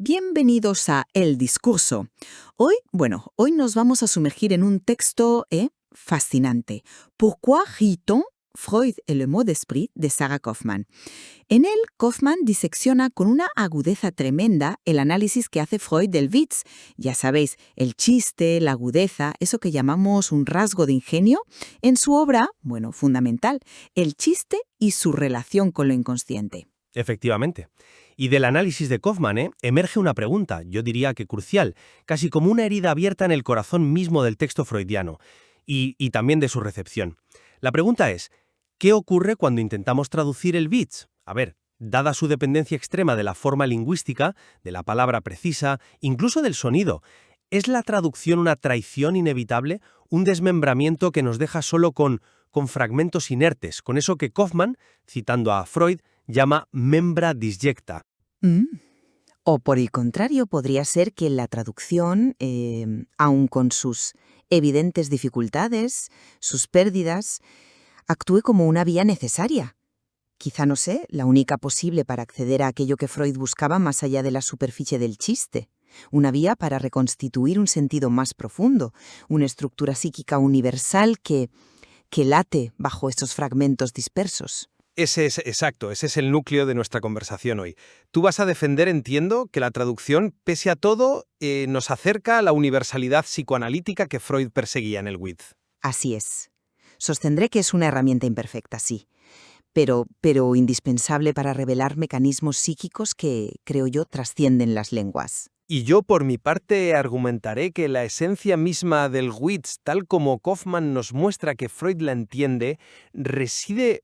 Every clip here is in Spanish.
Bienvenidos a El Discurso. Hoy nos vamos a sumergir en un texto fascinante. ¿Pourquoi rit-on? Freud et le mot d'esprit de Sarah Kaufmann. En él, Kaufmann disecciona con una agudeza tremenda el análisis que hace Freud del Witz. Ya sabéis, el chiste, la agudeza, eso que llamamos un rasgo de ingenio, en su obra, fundamental, el chiste y su relación con lo inconsciente. Efectivamente. Y del análisis de Kaufmann emerge una pregunta, yo diría que crucial, casi como una herida abierta en el corazón mismo del texto freudiano, y también de su recepción. La pregunta es, ¿qué ocurre cuando intentamos traducir el Witz? A ver, dada su dependencia extrema de la forma lingüística, de la palabra precisa, incluso del sonido, ¿es la traducción una traición inevitable, un desmembramiento que nos deja solo con fragmentos inertes, con eso que Kaufmann, citando a Freud, llama membra disjecta? O por el contrario, podría ser que la traducción, aun con sus evidentes dificultades, sus pérdidas, actúe como una vía necesaria. Quizá, no sé, la única posible para acceder a aquello que Freud buscaba más allá de la superficie del chiste. Una vía para reconstituir un sentido más profundo, una estructura psíquica universal que late bajo estos fragmentos dispersos. Ese es el núcleo de nuestra conversación hoy. Tú vas a defender, entiendo, que la traducción, pese a todo, nos acerca a la universalidad psicoanalítica que Freud perseguía en el Witz. Así es. Sostendré que es una herramienta imperfecta, sí, pero indispensable para revelar mecanismos psíquicos que, creo yo, trascienden las lenguas. Y yo, por mi parte, argumentaré que la esencia misma del Witz, tal como Kaufmann nos muestra que Freud la entiende, reside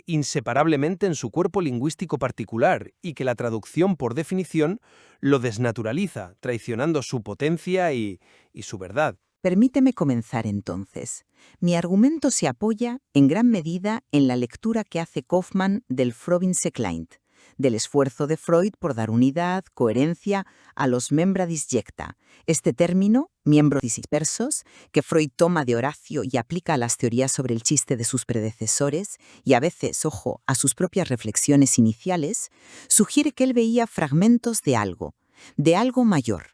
inseparablemente en su cuerpo lingüístico particular y que la traducción, por definición, lo desnaturaliza, traicionando su potencia y su verdad. Permíteme comenzar entonces. Mi argumento se apoya, en gran medida, en la lectura que hace Kaufmann del Frobisherkleid, del esfuerzo de Freud por dar unidad, coherencia a los membra disjecta. Este término, miembros dispersos, que Freud toma de Horacio y aplica a las teorías sobre el chiste de sus predecesores y a veces, a sus propias reflexiones iniciales, sugiere que él veía fragmentos de algo mayor.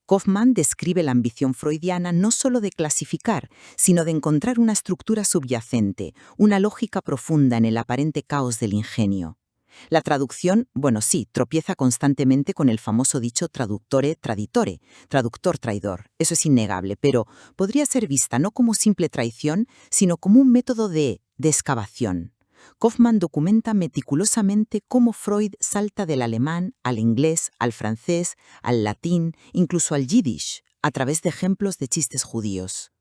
Kaufmann describe la ambición freudiana no solo de clasificar, sino de encontrar una estructura subyacente, una lógica profunda en el aparente caos del ingenio. La traducción, tropieza constantemente con el famoso dicho traductore traditore, traductor traidor. Eso es innegable, pero podría ser vista no como simple traición, sino como un método de excavación. Kaufmann documenta meticulosamente cómo Freud salta del alemán al inglés, al francés, al latín, incluso al yiddish, a través de ejemplos de chistes judíos.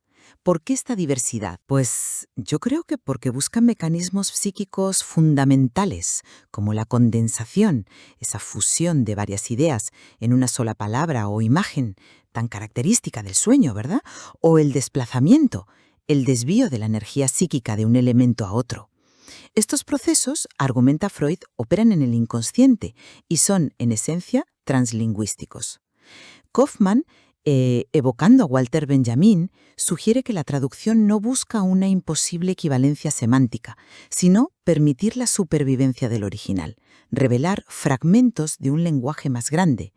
¿Por qué esta diversidad? Pues yo creo que porque busca mecanismos psíquicos fundamentales, como la condensación, esa fusión de varias ideas en una sola palabra o imagen, tan característica del sueño, ¿verdad? O el desplazamiento, el desvío de la energía psíquica de un elemento a otro. Estos procesos, argumenta Freud, operan en el inconsciente y son, en esencia, translingüísticos. Kaufmann, evocando a Walter Benjamin, sugiere que la traducción no busca una imposible equivalencia semántica, sino permitir la supervivencia del original, revelar fragmentos de un lenguaje más grande.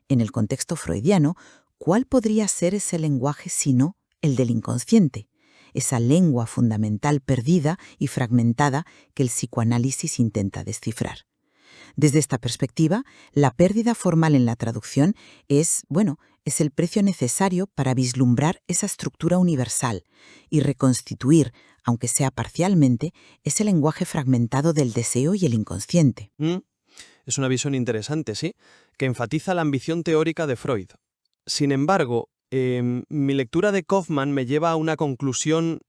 En el contexto freudiano, ¿cuál podría ser ese lenguaje sino el del inconsciente? Esa lengua fundamental perdida y fragmentada que el psicoanálisis intenta descifrar. Desde esta perspectiva, la pérdida formal en la traducción es el precio necesario para vislumbrar esa estructura universal y reconstituir, aunque sea parcialmente, ese lenguaje fragmentado del deseo y el inconsciente. Es una visión interesante, sí, que enfatiza la ambición teórica de Freud. Sin embargo, mi lectura de Kaufmann me lleva a una conclusión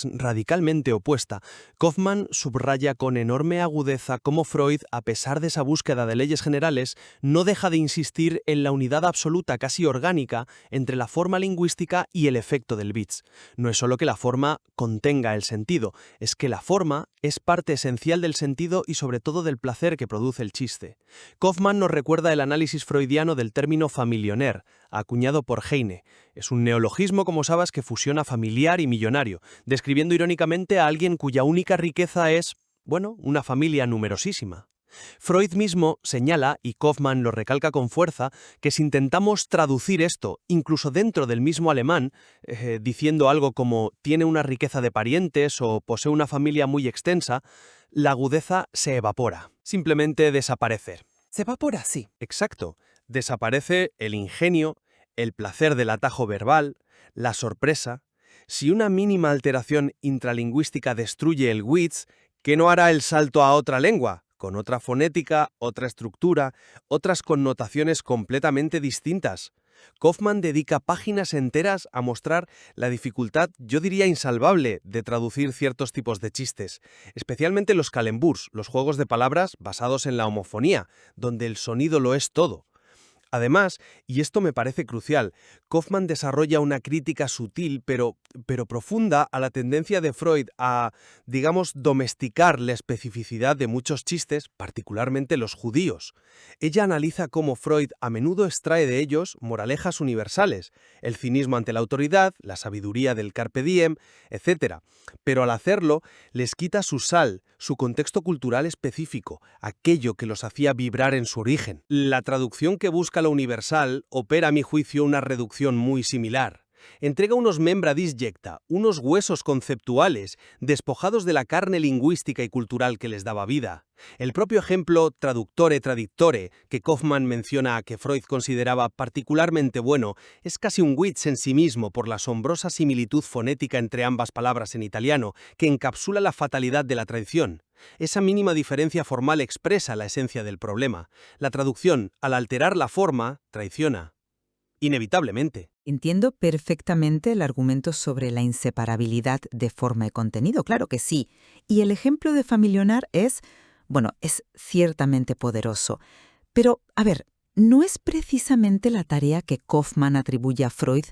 radicalmente opuesta. Kaufmann subraya con enorme agudeza cómo Freud, a pesar de esa búsqueda de leyes generales, no deja de insistir en la unidad absoluta, casi orgánica, entre la forma lingüística y el efecto del Witz. No es solo que la forma contenga el sentido, es que la forma es parte esencial del sentido y sobre todo del placer que produce el chiste. Kaufmann nos recuerda el análisis freudiano del término familioner, acuñado por Heine. Es un neologismo, como sabes, que fusiona familiar y millonario, describiendo irónicamente a alguien cuya única riqueza es, una familia numerosísima. Freud mismo señala, y Kaufmann lo recalca con fuerza, que si intentamos traducir esto, incluso dentro del mismo alemán, diciendo algo como tiene una riqueza de parientes o posee una familia muy extensa, la agudeza se evapora, simplemente desaparece. Se evapora, sí. Exacto, desaparece el ingenio, el placer del atajo verbal, la sorpresa. Si una mínima alteración intralingüística destruye el Witz, ¿qué no hará el salto a otra lengua? Con otra fonética, otra estructura, otras connotaciones completamente distintas. Kaufmann dedica páginas enteras a mostrar la dificultad, yo diría insalvable, de traducir ciertos tipos de chistes, especialmente los calembours, los juegos de palabras basados en la homofonía, donde el sonido lo es todo. Además, y esto me parece crucial, Kaufmann desarrolla una crítica sutil pero profunda a la tendencia de Freud a, digamos, domesticar la especificidad de muchos chistes, particularmente los judíos. Ella analiza cómo Freud a menudo extrae de ellos moralejas universales, el cinismo ante la autoridad, la sabiduría del carpe diem, etc. Pero al hacerlo, les quita su sal, su contexto cultural específico, aquello que los hacía vibrar en su origen. La traducción que busca lo universal opera, a mi juicio, una reducción muy similar. Entrega unos membra disjecta, unos huesos conceptuales, despojados de la carne lingüística y cultural que les daba vida. El propio ejemplo traductore tradictore, que Kaufmann menciona que Freud consideraba particularmente bueno, es casi un witz en sí mismo por la asombrosa similitud fonética entre ambas palabras en italiano, que encapsula la fatalidad de la traición. Esa mínima diferencia formal expresa la esencia del problema. La traducción, al alterar la forma, traiciona. Inevitablemente. Entiendo perfectamente el argumento sobre la inseparabilidad de forma y contenido, claro que sí. Y el ejemplo de Familionar es ciertamente poderoso. Pero, a ver, ¿no es precisamente la tarea que Kaufmann atribuye a Freud,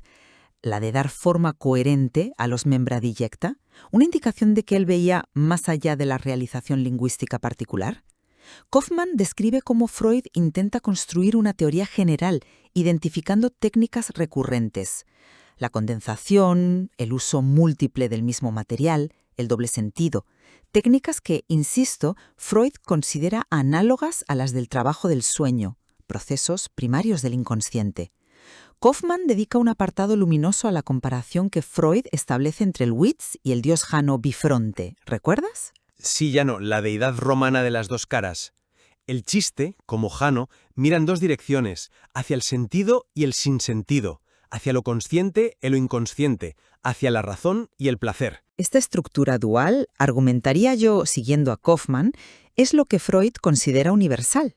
la de dar forma coherente a los membra disjecta? ¿Una indicación de que él veía más allá de la realización lingüística particular? Kaufmann describe cómo Freud intenta construir una teoría general, identificando técnicas recurrentes. La condensación, el uso múltiple del mismo material, el doble sentido. Técnicas que, insisto, Freud considera análogas a las del trabajo del sueño, procesos primarios del inconsciente. Kaufmann dedica un apartado luminoso a la comparación que Freud establece entre el Witz y el dios Jano Bifronte. ¿Recuerdas? Sí, Jano, la deidad romana de las dos caras. El chiste, como Jano, mira en dos direcciones, hacia el sentido y el sinsentido, hacia lo consciente y lo inconsciente, hacia la razón y el placer. Esta estructura dual, argumentaría yo, siguiendo a Kaufmann, es lo que Freud considera universal.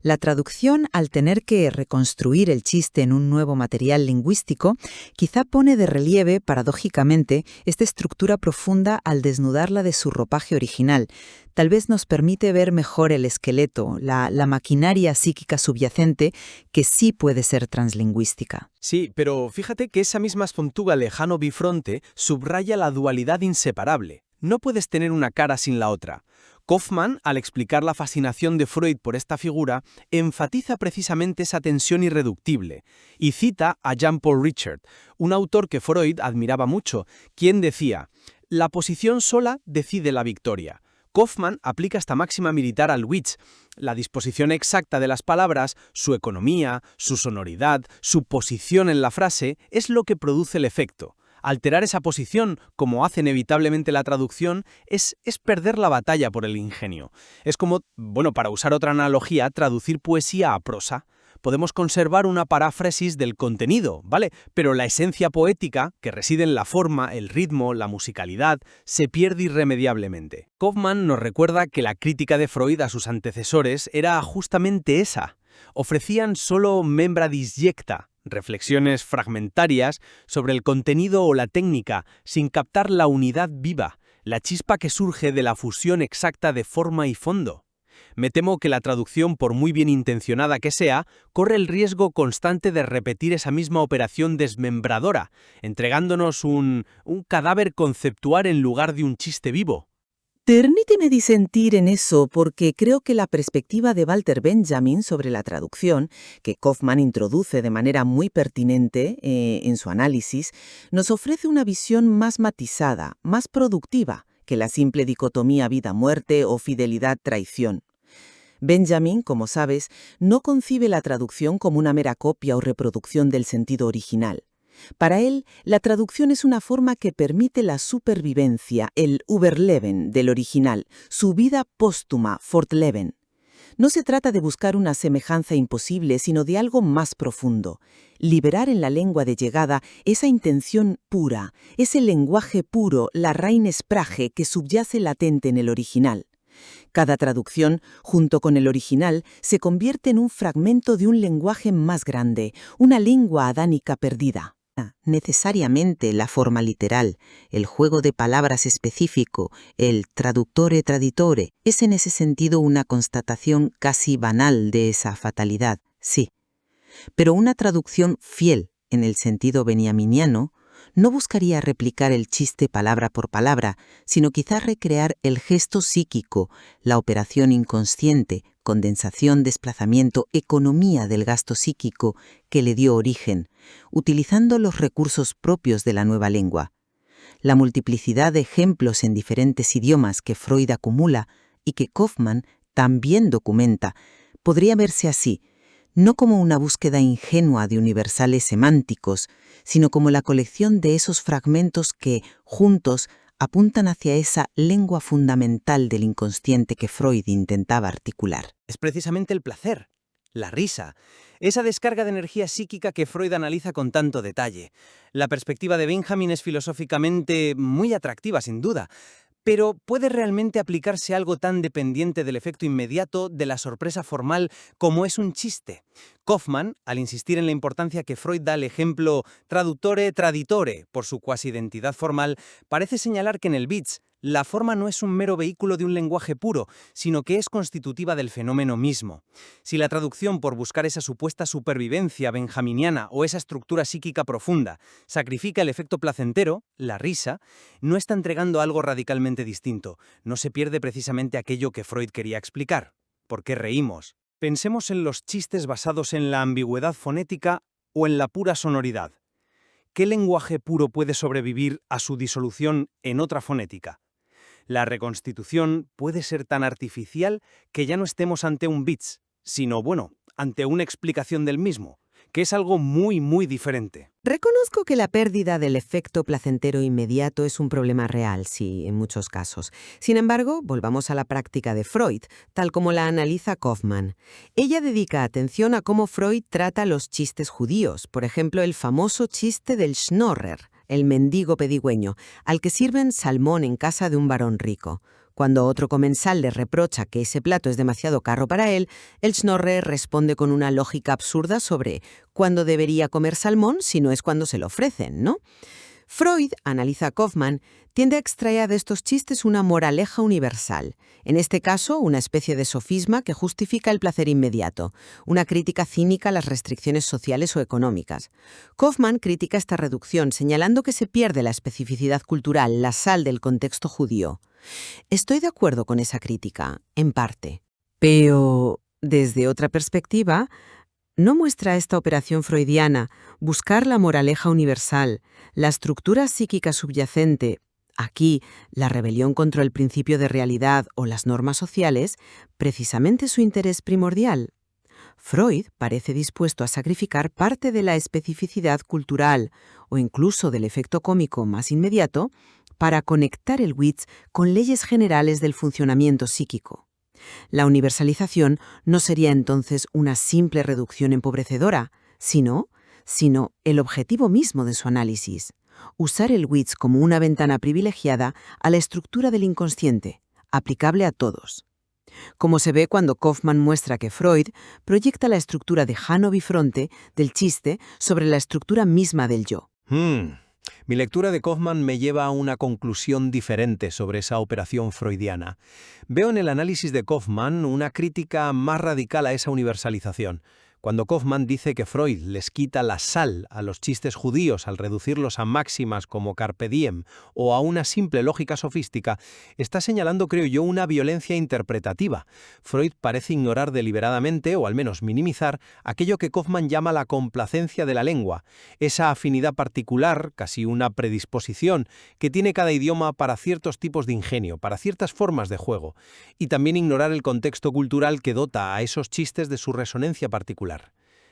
La traducción, al tener que reconstruir el chiste en un nuevo material lingüístico, quizá pone de relieve, paradójicamente, esta estructura profunda al desnudarla de su ropaje original. Tal vez nos permite ver mejor el esqueleto, la maquinaria psíquica subyacente, que sí puede ser translingüística. Sí, pero fíjate que esa misma espontuga lejano bifronte subraya la dualidad inseparable. No puedes tener una cara sin la otra. Kaufmann, al explicar la fascinación de Freud por esta figura, enfatiza precisamente esa tensión irreductible y cita a Jean-Paul Richard, un autor que Freud admiraba mucho, quien decía: «La posición sola decide la victoria». Kaufmann aplica esta máxima militar al Witz. La disposición exacta de las palabras, su economía, su sonoridad, su posición en la frase, es lo que produce el efecto. Alterar esa posición, como hace inevitablemente la traducción, es perder la batalla por el ingenio. Es como, para usar otra analogía, traducir poesía a prosa. Podemos conservar una paráfrasis del contenido, ¿vale? Pero la esencia poética, que reside en la forma, el ritmo, la musicalidad, se pierde irremediablemente. Kaufmann nos recuerda que la crítica de Freud a sus antecesores era justamente esa. Ofrecían solo membra disjecta, reflexiones fragmentarias sobre el contenido o la técnica, sin captar la unidad viva, la chispa que surge de la fusión exacta de forma y fondo. Me temo que la traducción, por muy bien intencionada que sea, corre el riesgo constante de repetir esa misma operación desmembradora, entregándonos un cadáver conceptual en lugar de un chiste vivo. Permíteme disentir en eso porque creo que la perspectiva de Walter Benjamin sobre la traducción, que Kaufmann introduce de manera muy pertinente en su análisis, nos ofrece una visión más matizada, más productiva que la simple dicotomía vida-muerte o fidelidad-traición. Benjamin, como sabes, no concibe la traducción como una mera copia o reproducción del sentido original. Para él, la traducción es una forma que permite la supervivencia, el Überleben del original, su vida póstuma, Fortleben. No se trata de buscar una semejanza imposible, sino de algo más profundo. Liberar en la lengua de llegada esa intención pura, ese lenguaje puro, la Reinsprache que subyace latente en el original. Cada traducción, junto con el original, se convierte en un fragmento de un lenguaje más grande, una lengua adánica perdida. Necesariamente la forma literal, el juego de palabras específico, el traductore traditore, es en ese sentido una constatación casi banal de esa fatalidad, sí. Pero una traducción fiel, en el sentido beniaminiano, no buscaría replicar el chiste palabra por palabra, sino quizás recrear el gesto psíquico, la operación inconsciente, condensación, desplazamiento, economía del gasto psíquico que le dio origen, utilizando los recursos propios de la nueva lengua. La multiplicidad de ejemplos en diferentes idiomas que Freud acumula y que Kaufmann también documenta, podría verse así, no como una búsqueda ingenua de universales semánticos, sino como la colección de esos fragmentos que, juntos, apuntan hacia esa lengua fundamental del inconsciente que Freud intentaba articular. Es precisamente el placer, la risa, esa descarga de energía psíquica que Freud analiza con tanto detalle. La perspectiva de Benjamin es filosóficamente muy atractiva, sin duda, pero ¿puede realmente aplicarse algo tan dependiente del efecto inmediato, de la sorpresa formal, como es un chiste? Kaufmann, al insistir en la importancia que Freud da al ejemplo traduttore traditore por su cuasi identidad formal, parece señalar que en el Witz la forma no es un mero vehículo de un lenguaje puro, sino que es constitutiva del fenómeno mismo. Si la traducción, por buscar esa supuesta supervivencia benjaminiana o esa estructura psíquica profunda, sacrifica el efecto placentero, la risa, no está entregando algo radicalmente distinto, no se pierde precisamente aquello que Freud quería explicar. ¿Por qué reímos? Pensemos en los chistes basados en la ambigüedad fonética o en la pura sonoridad. ¿Qué lenguaje puro puede sobrevivir a su disolución en otra fonética? La reconstitución puede ser tan artificial que ya no estemos ante un Witz, sino, ante una explicación del mismo, que es algo muy diferente. Reconozco que la pérdida del efecto placentero inmediato es un problema real, sí, en muchos casos. Sin embargo, volvamos a la práctica de Freud, tal como la analiza Kaufmann. Ella dedica atención a cómo Freud trata los chistes judíos, por ejemplo, el famoso chiste del Schnorrer, el mendigo pedigüeño, al que sirven salmón en casa de un varón rico. Cuando otro comensal le reprocha que ese plato es demasiado caro para él, el Schnorrer responde con una lógica absurda sobre cuándo debería comer salmón si no es cuando se lo ofrecen, ¿no? Freud, analiza Kaufmann, tiende a extraer de estos chistes una moraleja universal, en este caso una especie de sofisma que justifica el placer inmediato, una crítica cínica a las restricciones sociales o económicas. Kaufmann critica esta reducción señalando que se pierde la especificidad cultural, la sal del contexto judío. Estoy de acuerdo con esa crítica, en parte. Pero, desde otra perspectiva, ¿no muestra esta operación freudiana buscar la moraleja universal, la estructura psíquica subyacente, aquí la rebelión contra el principio de realidad o las normas sociales, precisamente su interés primordial? Freud parece dispuesto a sacrificar parte de la especificidad cultural o incluso del efecto cómico más inmediato para conectar el Witz con leyes generales del funcionamiento psíquico. La universalización no sería entonces una simple reducción empobrecedora, sino el objetivo mismo de su análisis, usar el Witz como una ventana privilegiada a la estructura del inconsciente, aplicable a todos. Como se ve cuando Kaufmann muestra que Freud proyecta la estructura de Hanno Bifronte del chiste sobre la estructura misma del yo. Mi lectura de Kaufmann me lleva a una conclusión diferente sobre esa operación freudiana. Veo en el análisis de Kaufmann una crítica más radical a esa universalización. Cuando Kaufman dice que Freud les quita la sal a los chistes judíos al reducirlos a máximas como carpe diem o a una simple lógica sofística, está señalando, creo yo, una violencia interpretativa. Freud parece ignorar deliberadamente, o al menos minimizar, aquello que Kaufman llama la complacencia de la lengua, esa afinidad particular, casi una predisposición, que tiene cada idioma para ciertos tipos de ingenio, para ciertas formas de juego, y también ignorar el contexto cultural que dota a esos chistes de su resonancia particular.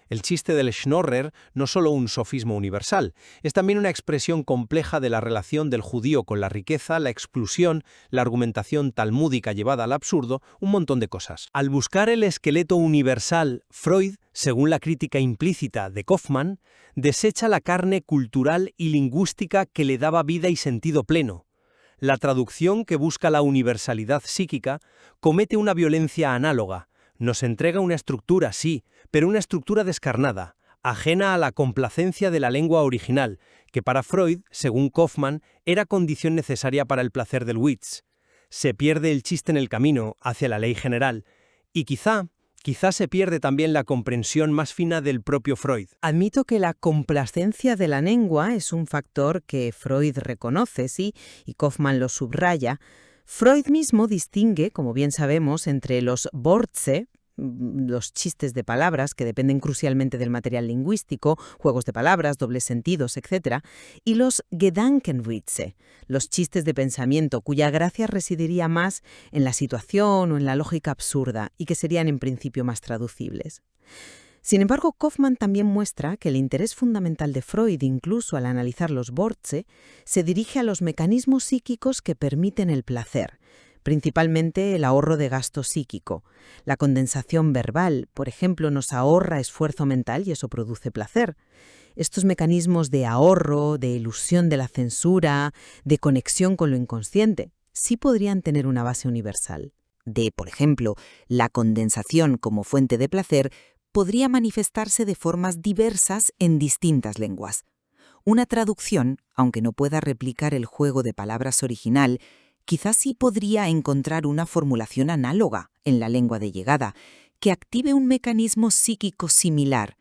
El chiste del Schnorrer no es solo un sofismo universal, es también una expresión compleja de la relación del judío con la riqueza, la exclusión, la argumentación talmúdica llevada al absurdo, un montón de cosas. Al buscar el esqueleto universal, Freud, según la crítica implícita de Kaufman, desecha la carne cultural y lingüística que le daba vida y sentido pleno. La traducción que busca la universalidad psíquica comete una violencia análoga. Nos entrega una estructura, sí, pero una estructura descarnada, ajena a la complacencia de la lengua original, que para Freud, según Kaufman, era condición necesaria para el placer del Witz. Se pierde el chiste en el camino hacia la ley general, y quizá se pierde también la comprensión más fina del propio Freud. Admito que la complacencia de la lengua es un factor que Freud reconoce, sí, y Kaufman lo subraya. Freud mismo distingue, como bien sabemos, entre los Wortze, los chistes de palabras que dependen crucialmente del material lingüístico, juegos de palabras, dobles sentidos, etc., y los Gedankenwitze, los chistes de pensamiento cuya gracia residiría más en la situación o en la lógica absurda y que serían en principio más traducibles. Sin embargo, Kaufman también muestra que el interés fundamental de Freud, incluso al analizar los Wortze, se dirige a los mecanismos psíquicos que permiten el placer, principalmente el ahorro de gasto psíquico. La condensación verbal, por ejemplo, nos ahorra esfuerzo mental y eso produce placer. Estos mecanismos de ahorro, de elusión de la censura, de conexión con lo inconsciente, sí podrían tener una base universal. Por ejemplo, la condensación como fuente de placer podría manifestarse de formas diversas en distintas lenguas. Una traducción, aunque no pueda replicar el juego de palabras original, quizás sí podría encontrar una formulación análoga en la lengua de llegada, que active un mecanismo psíquico similar,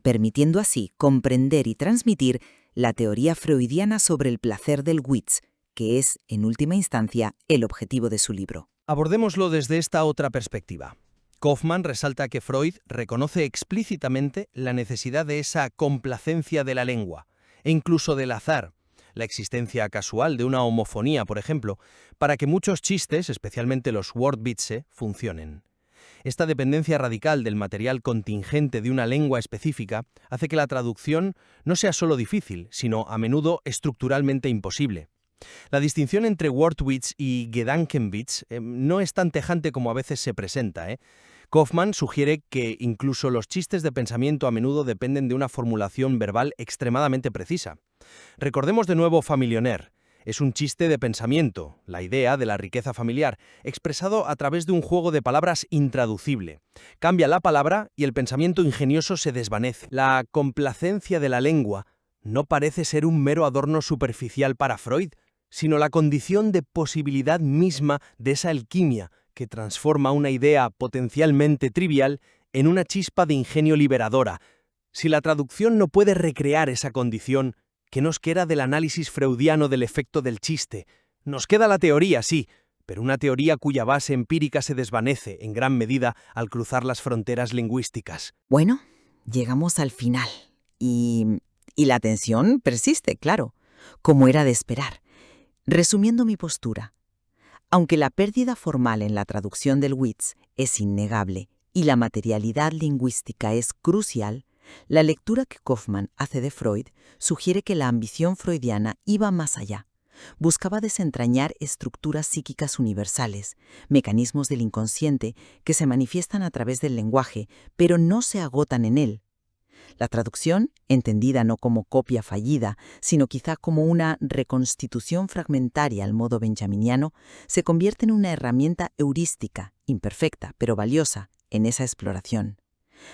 permitiendo así comprender y transmitir la teoría freudiana sobre el placer del Witz, que es, en última instancia, el objetivo de su libro. Abordémoslo desde esta otra perspectiva. Kaufman resalta que Freud reconoce explícitamente la necesidad de esa complacencia de la lengua, e incluso del azar, la existencia casual de una homofonía, por ejemplo, para que muchos chistes, especialmente los Wortwitze, funcionen. Esta dependencia radical del material contingente de una lengua específica hace que la traducción no sea solo difícil, sino a menudo estructuralmente imposible. La distinción entre Wortwitz y Gedankenwitz no es tan tajante como a veces se presenta. Kaufman sugiere que incluso los chistes de pensamiento a menudo dependen de una formulación verbal extremadamente precisa. Recordemos de nuevo Familionaire. Es un chiste de pensamiento, la idea de la riqueza familiar, expresado a través de un juego de palabras intraducible. Cambia la palabra y el pensamiento ingenioso se desvanece. La complacencia de la lengua no parece ser un mero adorno superficial para Freud, sino la condición de posibilidad misma de esa alquimia que transforma una idea potencialmente trivial en una chispa de ingenio liberadora. Si la traducción no puede recrear esa condición, ¿qué nos queda del análisis freudiano del efecto del chiste? Nos queda la teoría, sí, pero una teoría cuya base empírica se desvanece en gran medida al cruzar las fronteras lingüísticas. Bueno, llegamos al final. Y la tensión persiste, claro, como era de esperar. Resumiendo mi postura, aunque la pérdida formal en la traducción del Witz es innegable y la materialidad lingüística es crucial, la lectura que Kaufman hace de Freud sugiere que la ambición freudiana iba más allá. Buscaba desentrañar estructuras psíquicas universales, mecanismos del inconsciente que se manifiestan a través del lenguaje, pero no se agotan en él. La traducción, entendida no como copia fallida, sino quizá como una reconstitución fragmentaria al modo benjaminiano, se convierte en una herramienta heurística, imperfecta, pero valiosa, en esa exploración.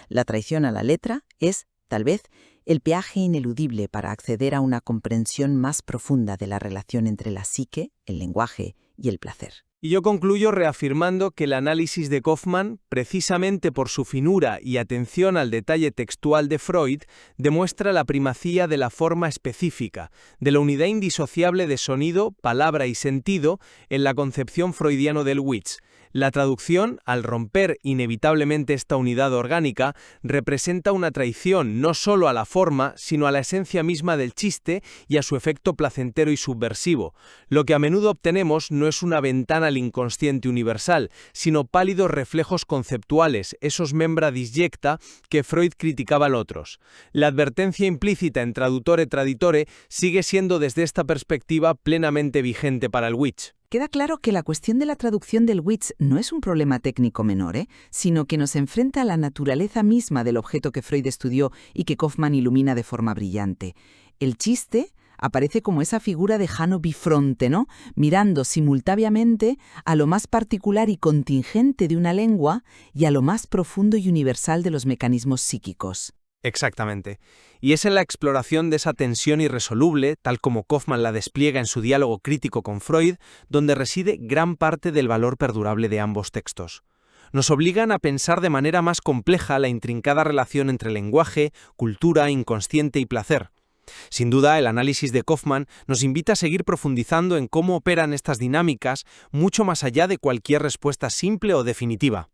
La traición a la letra es, tal vez, el peaje ineludible para acceder a una comprensión más profunda de la relación entre la psique, el lenguaje y el placer. Y yo concluyo reafirmando que el análisis de Kaufman, precisamente por su finura y atención al detalle textual de Freud, demuestra la primacía de la forma específica, de la unidad indisociable de sonido, palabra y sentido en la concepción freudiana del Witz. La traducción, al romper inevitablemente esta unidad orgánica, representa una traición no solo a la forma, sino a la esencia misma del chiste y a su efecto placentero y subversivo. Lo que a menudo obtenemos no es una ventana al inconsciente universal, sino pálidos reflejos conceptuales, esos membra disjecta que Freud criticaba en otros. La advertencia implícita en traduttore traditore sigue siendo desde esta perspectiva plenamente vigente para el Witz. Queda claro que la cuestión de la traducción del Witz no es un problema técnico menor, sino que nos enfrenta a la naturaleza misma del objeto que Freud estudió y que Kaufman ilumina de forma brillante. El chiste aparece como esa figura de Jano bifronte, ¿no? Mirando simultáneamente a lo más particular y contingente de una lengua y a lo más profundo y universal de los mecanismos psíquicos. Exactamente. Y es en la exploración de esa tensión irresoluble, tal como Kaufman la despliega en su diálogo crítico con Freud, donde reside gran parte del valor perdurable de ambos textos. Nos obligan a pensar de manera más compleja la intrincada relación entre lenguaje, cultura, inconsciente y placer. Sin duda, el análisis de Kaufman nos invita a seguir profundizando en cómo operan estas dinámicas mucho más allá de cualquier respuesta simple o definitiva.